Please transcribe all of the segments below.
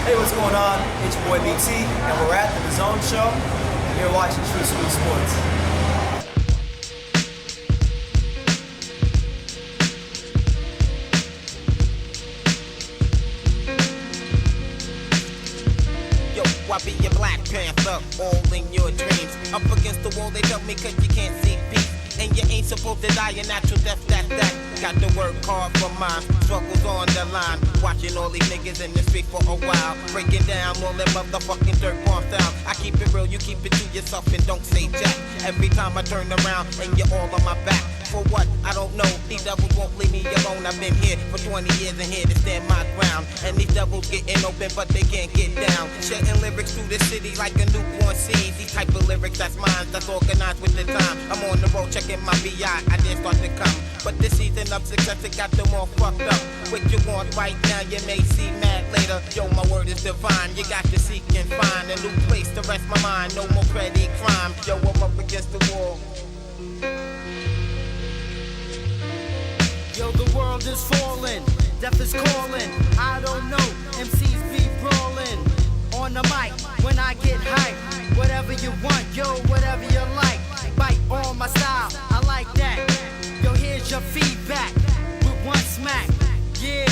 Hey, what's going on? It's your boy BT, and we're at the Zone Show. And you're watching True School Sports. I be your Black Panther, all in your dreams. Up against the wall, they tell me cause you can't see peace. And you ain't supposed to die a natural death, that. Got to work hard for mine, struggles on the line. Watching all these niggas in the street for a while. Breaking down all them motherfucking dirt bomb sound. I keep it real, you keep it to yourself and don't say jack. Every time I turn around and you're all on my back. For what? I don't know. These devils won't leave me alone. I've been here for 20 years and here to stand my ground. And these devils getting open, but they can't get down. Shedding lyrics through the city like a newborn seed. These type of lyrics, that's mine, that's organized with the time. I'm on the road checking my VI, I didn't start to come. But this season of success, it got them all fucked up. What you want right now, you may see mad later. Yo, my word is divine. You got to seek and find a new place to rest my mind. No more petty crime. Yo, I'm up against the wall. Yo, the world is falling, death is calling. I don't know, MCs be brawling. On the mic, when I get hype, whatever you want, yo, whatever you like. Bite on my style, I like that. Yo, here's your feedback, with one smack. Yeah,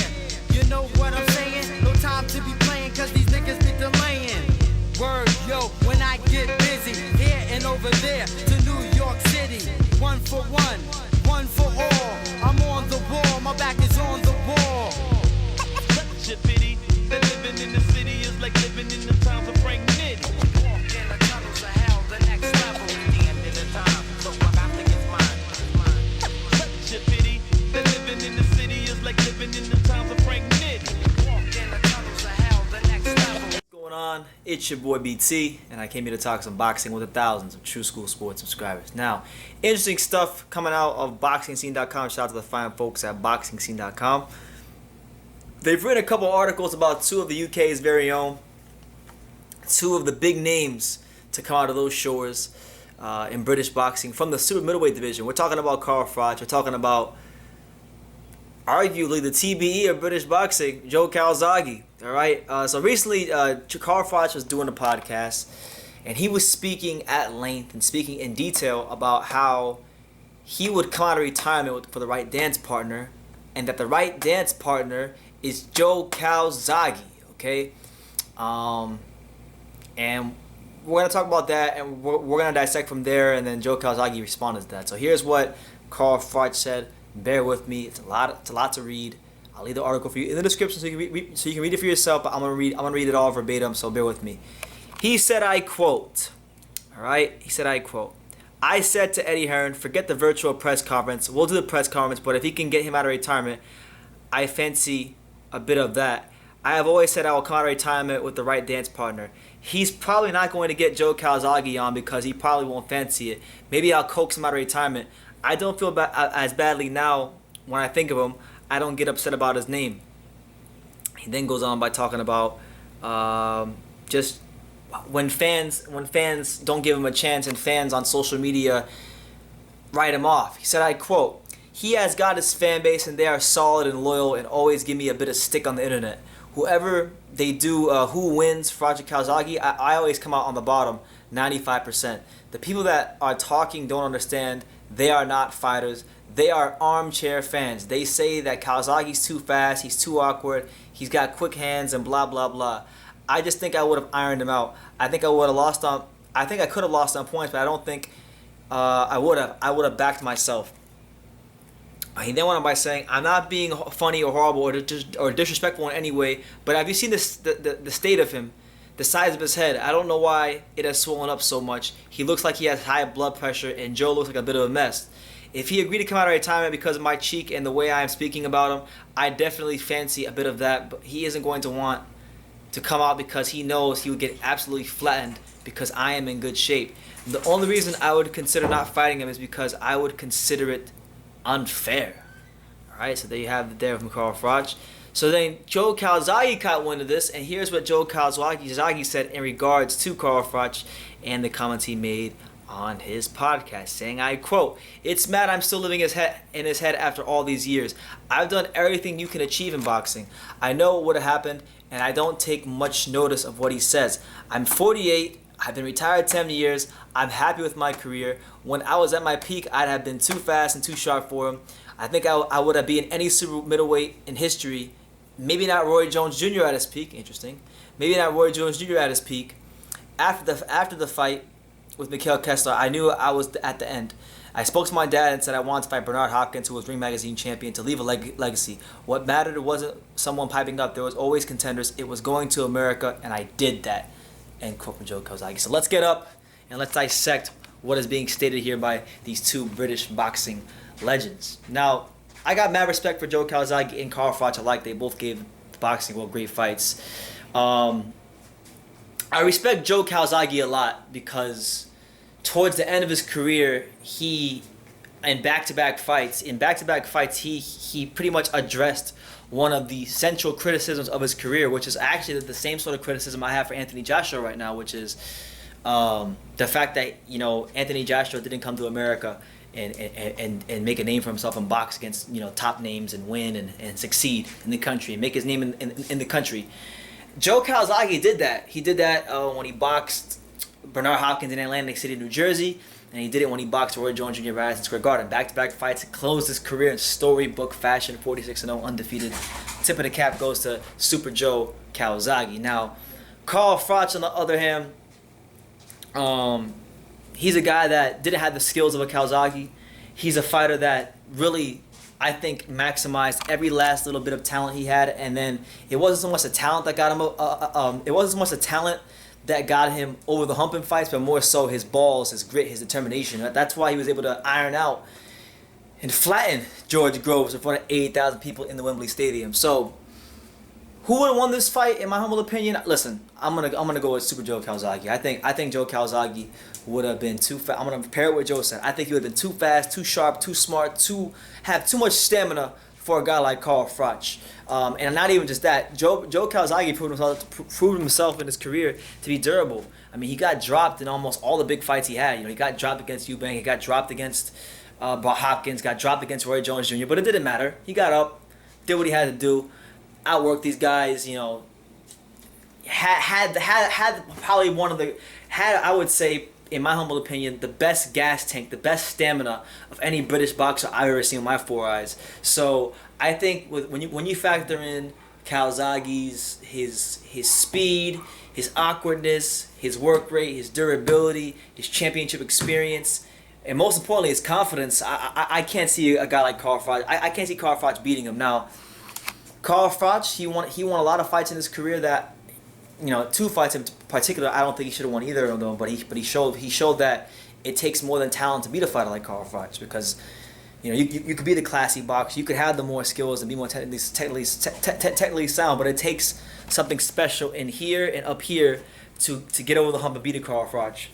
you know what I'm saying? No time to be playing, cause these niggas be delaying. Word, yo, when I get busy, here and over there, to New York City. One for one, one for all. I'm on the wall, my back is on the wall. Such a pity that living in the city is like living in the times of Frank Nitty. Walk in the tunnels of hell, the next level. The end of the time, so I got to get mine. Such a pity that living in the city is like living in the times of Frank Nitty. Walk in the tunnels of hell, the next level. What's going on? It's your boy BT, and I came here to talk some boxing with the thousands of True School Sports subscribers. Now, interesting stuff coming out of BoxingScene.com. Shout out to the fine folks at BoxingScene.com. They've written a couple articles about two of the UK's very own, two of the big names to come out of those shores in British boxing from the super middleweight division. We're talking about Carl Froch. We're talking about arguably the TBE of British boxing, Joe Calzaghe. All right. So recently, Carl Froch was doing a podcast, and he was speaking at length and speaking in detail about how he would come out of retirement for the right dance partner, and that the right dance partner is Joe Calzaghe. Okay. And we're gonna talk about that, and we're gonna dissect from there, and then Joe Calzaghe responded to that. So here's what Carl Froch said. Bear with me. It's a lot to read. I'll leave the article for you in the description so you can read it for yourself. But I'm gonna read it all verbatim. So bear with me. He said, I quote. All right. He said, I quote. I said to Eddie Hearn, forget the virtual press conference. We'll do the press conference, but if he can get him out of retirement, I fancy a bit of that. I have always said I will come out of retirement with the right dance partner. He's probably not going to get Joe Calzaghe on because he probably won't fancy it. Maybe I'll coax him out of retirement. I don't feel as badly now when I think of him. I don't get upset about his name. He then goes on by talking about just when fans don't give him a chance and fans on social media write him off. He said, I quote, he has got his fan base and they are solid and loyal and always give me a bit of stick on the internet. Whoever they do, who wins, Froch or Calzaghe, I always come out on the bottom, 95%. The people that are talking don't understand. They are not fighters. They are armchair fans. They say that Calzaghe's too fast, he's too awkward, he's got quick hands and blah, blah, blah. I just think I would have ironed him out. I think I could have lost on points, but I don't think I would have. I would have backed myself. He then went on by saying, I'm not being funny or horrible or disrespectful in any way, but have you seen this, the state of him? The size of his head, I don't know why it has swollen up so much. He looks like he has high blood pressure, and Joe looks like a bit of a mess. If he agreed to come out of retirement because of my cheek and the way I am speaking about him, I definitely fancy a bit of that, but he isn't going to want to come out because he knows he would get absolutely flattened because I am in good shape. The only reason I would consider not fighting him is because I would consider it unfair. Alright, so there you have it there from Carl Froch. So then Joe Calzaghe caught wind of this, and here's what Joe Calzaghe said in regards to Carl Froch and the comments he made on his podcast, saying, I quote, "It's mad I'm still living in his head after all these years. I've done everything you can achieve in boxing. I know what would have happened, and I don't take much notice of what he says. I'm 48. I've been retired 10 years. I'm happy with my career. When I was at my peak, I'd have been too fast and too sharp for him. I think I would have been any super middleweight in history. Maybe not Roy Jones Jr. at his peak. Interesting. Maybe not Roy Jones Jr. at his peak. After the fight with Mikhail Kessler, I knew I was at the end. I spoke to my dad and said I wanted to fight Bernard Hopkins, who was Ring Magazine champion, to leave a legacy. What mattered wasn't someone piping up. There was always contenders. It was going to America, and I did that. End quote from Joe Calzaghe. So let's get up and let's dissect what is being stated here by these two British boxing legends. Now, I got mad respect for Joe Calzaghe and Carl Froch alike. They both gave the boxing world great fights. I respect Joe Calzaghe a lot because towards the end of his career, in back-to-back fights, he pretty much addressed one of the central criticisms of his career, which is actually the same sort of criticism I have for Anthony Joshua right now, which is the fact that Anthony Joshua didn't come to America and make a name for himself and box against top names and win and succeed in the country and make his name in the country. Joe Calzaghe did that. He did that when he boxed Bernard Hopkins in Atlantic City, New Jersey, and he did it when he boxed Roy Jones Jr. at Madison Square Garden. Back-to-back fights, closed his career in storybook fashion, 46-0, undefeated. Tip of the cap goes to Super Joe Calzaghe. Now, Carl Froch, on the other hand, he's a guy that didn't have the skills of a Calzaghe. He's a fighter that really, I think, maximized every last little bit of talent he had, and then it wasn't so much the talent that got him. It wasn't so much the talent that got him over the hump in fights, but more so his balls, his grit, his determination. That's why he was able to iron out and flatten George Groves in front of 8,000 people in the Wembley Stadium. So, who would have won this fight? In my humble opinion, listen, I'm gonna go with Super Joe Calzaghe. I think Joe Calzaghe would have been too fast. I'm gonna pair it with Joe said. I think he would have been too fast, too sharp, too smart, have too much stamina for a guy like Carl Froch. And not even just that, Joe Calzaghe proved himself in his career to be durable. I mean, he got dropped in almost all the big fights he had. He got dropped against Eubank, he got dropped against Hopkins, got dropped against Roy Jones Jr., but it didn't matter. He got up, did what he had to do, outworked these guys. Had probably I would say, in my humble opinion, the best gas tank, the best stamina of any British boxer I've ever seen with my four eyes. So I think when you factor in Calzaghe's his speed, his awkwardness, his work rate, his durability, his championship experience, and most importantly his confidence, I can't see a guy like Carl Froch. I can't see Carl Froch beating him. Now, Carl Froch, he won a lot of fights in his career that, two fights in particular, I don't think he should have won either of them, but he showed that it takes more than talent to beat a fighter like Carl Froch, because you could be the classy boxer, you could have the more skills and be more technically sound, but it takes something special in here and up here to get over the hump and beat a Carl Froch.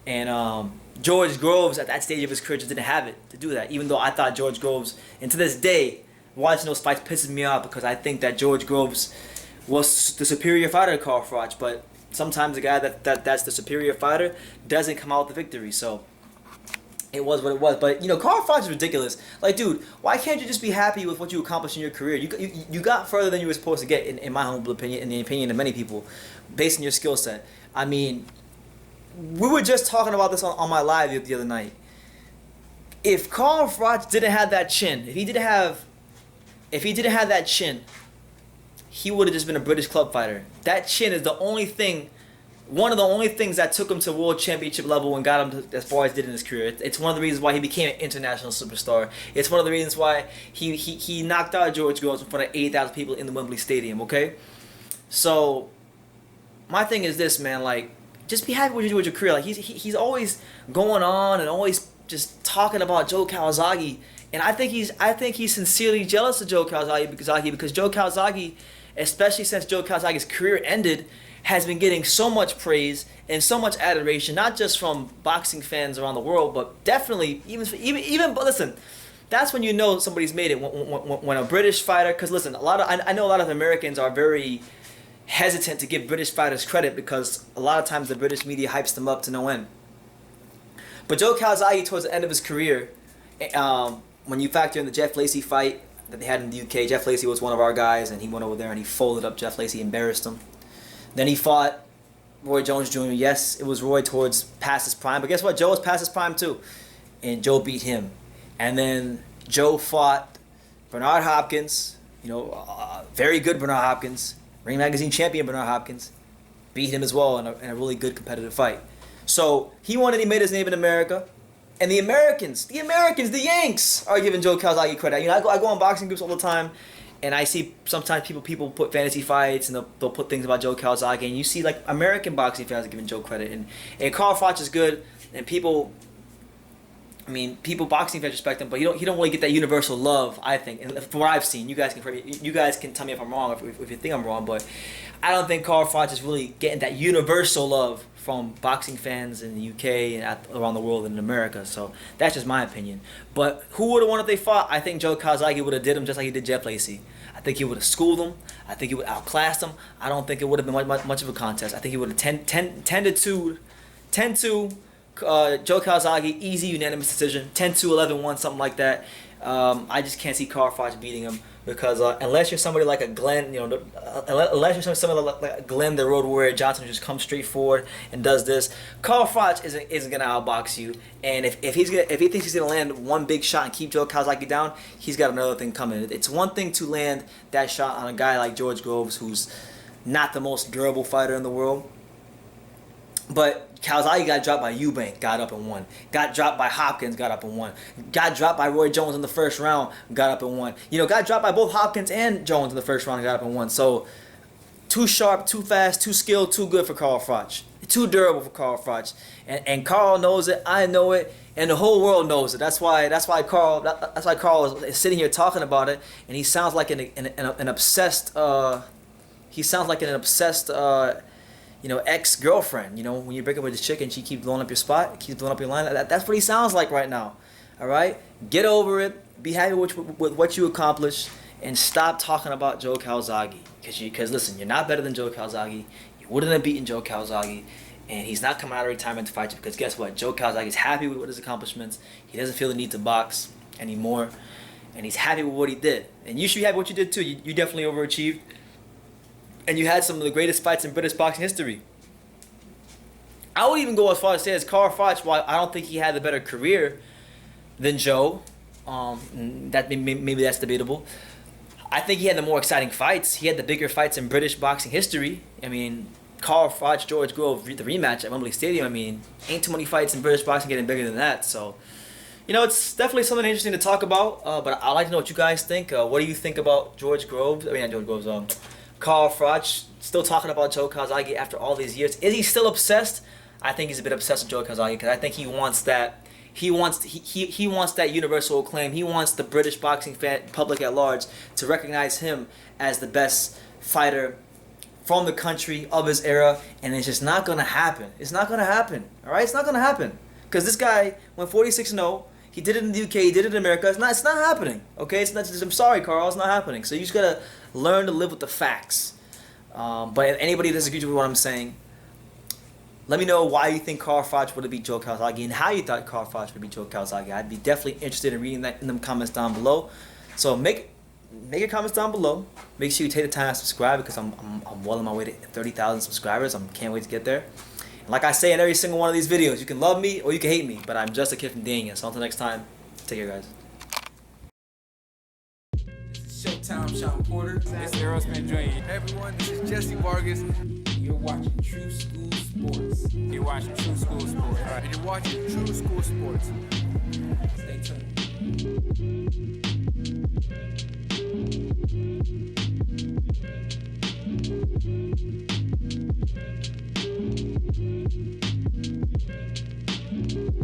And George Groves at that stage of his career just didn't have it to do that, even though I thought George Groves, and to this day, watching those fights pisses me off, because I think that George Groves was the superior fighter to Carl Froch, but sometimes the guy that's the superior fighter doesn't come out with the victory. So it was what it was. But Carl Froch is ridiculous. Like, dude, why can't you just be happy with what you accomplished in your career? You got further than you were supposed to get, in my humble opinion, in the opinion of many people, based on your skill set. I mean, we were just talking about this on my live the other night. If Carl Froch didn't have that chin, if he didn't have that chin, he would have just been a British club fighter. That chin is one of the only things that took him to world championship level and got him as far as he did in his career. It's one of the reasons why he became an international superstar. It's one of the reasons why he knocked out George Groves in front of 8,000 people in the Wembley Stadium, okay? So, my thing is this, man, like, just be happy with your career. Like, he's always going on and always just talking about Joe Calzaghe. And I think he's sincerely jealous of Joe Calzaghe because Joe Calzaghe, especially since Joe Calzaghe's career ended, has been getting so much praise and so much adoration, not just from boxing fans around the world, but definitely even. But listen, that's when you know somebody's made it. When a British fighter, because listen, I know a lot of Americans are very hesitant to give British fighters credit because a lot of times the British media hypes them up to no end. But Joe Calzaghe, towards the end of his career, when you factor in the Jeff Lacey fight, that they had in the UK. Jeff Lacey was one of our guys, and he went over there and he folded up Jeff Lacey, embarrassed him. Then he fought Roy Jones Jr. Yes, it was Roy towards past his prime, but guess what? Joe was past his prime too, and Joe beat him. And then Joe fought Bernard Hopkins, very good Bernard Hopkins, Ring Magazine champion Bernard Hopkins, beat him as well in a really good competitive fight. So he won and he made his name in America. And the Americans, the Yanks are giving Joe Calzaghe credit. I go on boxing groups all the time, and I see sometimes people put fantasy fights and they'll put things about Joe Calzaghe, and you see like American boxing fans are giving Joe credit. And Carl Froch is good, and people boxing fans respect him, but he don't really get that universal love, I think. And from what I've seen, you guys can tell me if I'm wrong, if you think I'm wrong, but I don't think Carl Froch is really getting that universal love from boxing fans in the UK and around the world and in America. So that's just my opinion. But who would have won if they fought? I think Joe Calzaghe would have did him just like he did Jeff Lacey. I think he would have schooled him. I think he would have outclassed him. I don't think it would have been much of a contest. I think he would have 10-2 Joe Calzaghe, easy unanimous decision, 10-2, 11-1, something like that. I just can't see Carl Froch beating him because unless you're somebody like a Glenn, unless you're somebody like Glenn, the Road Warrior Johnson, who just comes straight forward and does this, Carl Froch isn't gonna outbox you. And if he thinks he's gonna land one big shot and keep Joe Calzaghe down, he's got another thing coming. It's one thing to land that shot on a guy like George Groves, who's not the most durable fighter in the world. But Calzaghe got dropped by Eubank, got up and won. Got dropped by Hopkins, got up and won. Got dropped by Roy Jones in the first round, got up and won. Got dropped by both Hopkins and Jones in the first round, got up and won. So, too sharp, too fast, too skilled, too good for Carl Froch. Too durable for Carl Froch. And Carl knows it, I know it, and the whole world knows it. That's why Carl is sitting here talking about it, and he sounds like an obsessed ex-girlfriend. When you break up with this chick and she keeps blowing up your spot, keeps blowing up your line. That's what he sounds like right now. All right? Get over it. Be happy with what you accomplished, and stop talking about Joe Calzaghe. Because listen, you're not better than Joe Calzaghe. You wouldn't have beaten Joe Calzaghe, and he's not coming out of retirement to fight you. Because guess what? Joe Calzaghe is happy with his accomplishments. He doesn't feel the need to box anymore, and he's happy with what he did. And you should be happy with what you did too. You definitely overachieved. And you had some of the greatest fights in British boxing history. I would even go as far as to say as Carl Froch, while I don't think he had a better career than Joe, maybe that's debatable. I think he had the more exciting fights. He had the bigger fights in British boxing history. Carl Froch, George Grove, the rematch at Wembley Stadium. Ain't too many fights in British boxing getting bigger than that. So, it's definitely something interesting to talk about. But I'd like to know what you guys think. What do you think about George Groves? Not George Groves. Carl Froch, still talking about Joe Calzaghe after all these years. Is he still obsessed? I think he's a bit obsessed with Joe Calzaghe because I think he wants that. He wants that universal acclaim. He wants the British boxing public at large to recognize him as the best fighter from the country of his era, and it's just not gonna happen. It's not gonna happen. All right, it's not gonna happen because this guy went 46-0. He did it in the UK. He did it in America. It's not happening. Okay, it's not. I'm sorry, Carl. It's not happening. So you just gotta learn to live with the facts. But if anybody disagrees with what I'm saying, let me know why you think Carl Froch would have beat Joe Calzaghe and how you thought Carl Froch would beat Joe Calzaghe. I'd be definitely interested in reading that in the comments down below. So make your comments down below. Make sure you take the time to subscribe because I'm well on my way to 30,000 subscribers. I can't wait to get there. And like I say in every single one of these videos, you can love me or you can hate me, but I'm just a kid from Dania. So until next time, take care, guys. Showtime, Sean Porter. It's Aerosmith Jr. Everyone, this is Jesse Vargas. You're watching True School Sports. You're watching True School Sports. All right. And you're watching True School Sports. Stay tuned.